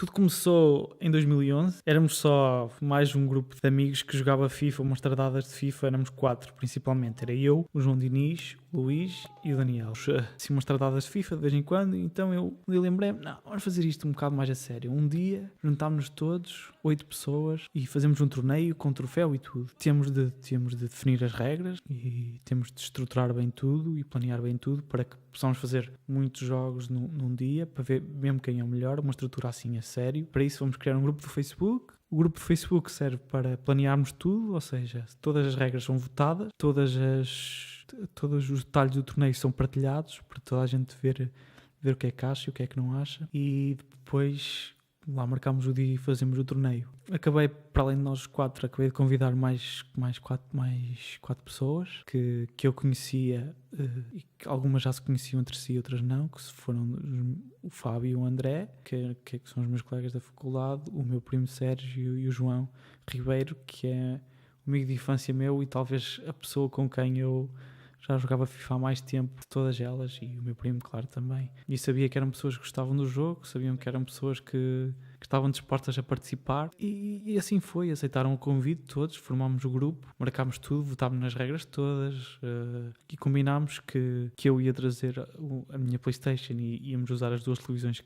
Tudo começou em 2011. Éramos só mais um grupo de amigos que jogava FIFA, umas tardadas de FIFA. Éramos 4, principalmente. Era eu, o João Diniz, o Luís e o Daniel. Assim, umas tardadas de FIFA de vez em quando. Então eu lembrei-me, não, vamos fazer isto um bocado mais a sério. Um dia juntámos-nos todos, 8 pessoas, e fazemos um torneio com troféu e tudo. Temos de definir as regras e temos de estruturar bem tudo e planear bem tudo para que possamos fazer muitos jogos num dia, para ver mesmo quem é o melhor, uma estrutura assim a sério. Para isso vamos criar um grupo do Facebook. O grupo do Facebook serve para planearmos tudo, ou seja, todas as regras são votadas, todos os detalhes do torneio são partilhados para toda a gente ver o que é que acha e o que é que não acha, e depois lá marcámos o dia e fazemos o torneio. Acabei, para além de nós 4, acabei de convidar mais 4 pessoas que eu conhecia, e que algumas já se conheciam entre si, outras não, que foram o Fábio e o André, que são os meus colegas da faculdade, o meu primo Sérgio e o João Ribeiro, que é um amigo de infância meu e talvez a pessoa com quem eu já jogava FIFA há mais tempo de todas elas, e o meu primo, claro, também. E sabia que eram pessoas que gostavam do jogo, sabiam que eram pessoas que estavam dispostas a participar, e assim foi. Aceitaram o convite todos, formámos o grupo, marcámos tudo, votámos nas regras todas, e combinámos que eu ia trazer a minha PlayStation e íamos usar as 2 televisões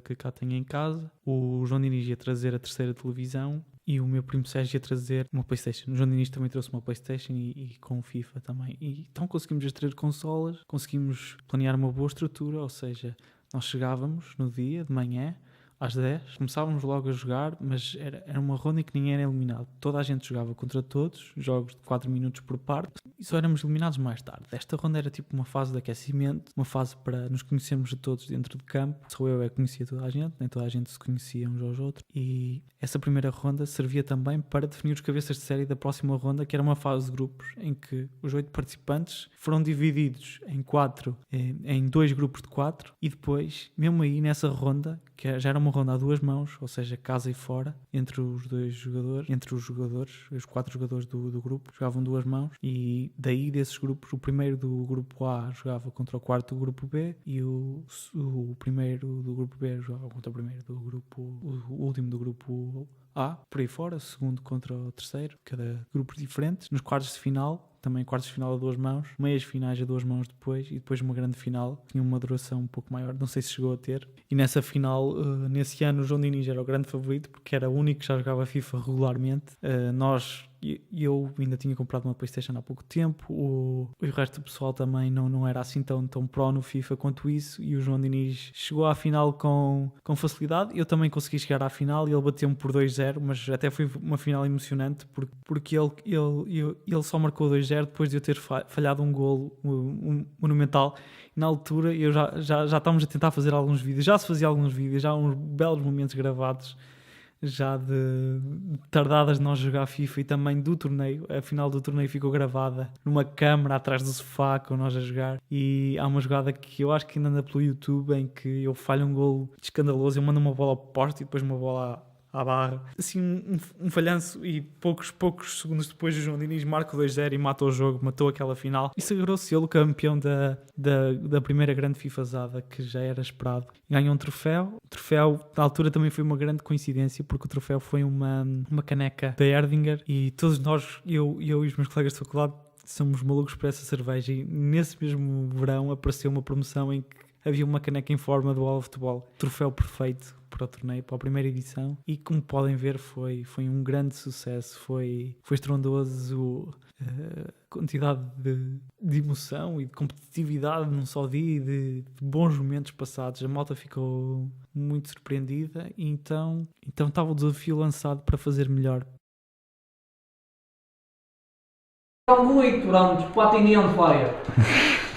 que cá tenho em casa. O João Diniz ia trazer a 3ª televisão e o meu primo Sérgio ia trazer uma PlayStation. O João Diniz também trouxe uma PlayStation e com o FIFA também. E então conseguimos as 3 consolas, conseguimos planear uma boa estrutura, ou seja, nós chegávamos no dia de manhã às 10, começávamos logo a jogar, mas era uma ronda em que ninguém era eliminado. Toda a gente jogava contra todos, jogos de 4 minutos por parte, e só éramos eliminados mais tarde. Esta ronda era tipo uma fase de aquecimento, uma fase para nos conhecermos de todos dentro de campo. Só eu conhecia toda a gente, nem toda a gente se conhecia uns aos outros, e essa primeira ronda servia também para definir os cabeças de série da próxima ronda, que era uma fase de grupos, em que os 8 participantes foram divididos em 2 grupos de 4, e depois, mesmo aí nessa ronda, que já era uma ronda a 2 mãos, ou seja, casa e fora, entre os 4 jogadores do grupo, jogavam 2 mãos, e daí desses grupos, o primeiro do grupo A jogava contra o quarto do grupo B, e o primeiro do grupo B jogava contra o primeiro do grupo, o último do grupo A, por aí fora, o segundo contra o terceiro, cada grupo diferentes. Nos quartos de final, também quartos de final a 2 mãos, meias finais a 2 mãos depois, e depois uma grande final, tinha uma duração um pouco maior, não sei se chegou a ter. E nessa final, nesse ano, o João Diniz era o grande favorito, porque era o único que já jogava FIFA regularmente. Eu ainda tinha comprado uma PlayStation há pouco tempo, o resto do pessoal também não era assim tão pró no FIFA quanto isso, e o João Diniz chegou à final com facilidade. Eu também consegui chegar à final e ele bateu-me por 2-0, mas até foi uma final emocionante, porque ele só marcou 2-0 depois de eu ter falhado um golo monumental. Na altura eu já estávamos a tentar fazer alguns vídeos, já se fazia alguns vídeos, já há uns belos momentos gravados já de tardadas de nós jogar FIFA, e também do torneio. A final do torneio ficou gravada numa câmara atrás do sofá com nós a jogar, e há uma jogada que eu acho que ainda anda pelo YouTube, em que eu falho um golo escandaloso, eu mando uma bola ao poste e depois uma bola à barra, assim um falhanço, e poucos segundos depois o João Diniz marca o 2-0 e mata o jogo, matou aquela final, e sagrou-se ele o campeão da primeira grande FIFAzada, que já era esperado. Ganhou um troféu. O troféu, na altura, também foi uma grande coincidência, porque o troféu foi uma caneca da Erdinger, e todos nós, eu e os meus colegas de faculdade, somos malucos por essa cerveja, e nesse mesmo verão apareceu uma promoção em que havia uma caneca em forma do All of Football, troféu perfeito para o torneio, para a primeira edição, e como podem ver foi um grande sucesso, foi estrondoso, quantidade de emoção e de competitividade num só dia, e de bons momentos passados. A malta ficou muito surpreendida, e então estava o desafio lançado para fazer melhor. Muito, pronto, Platini on fire.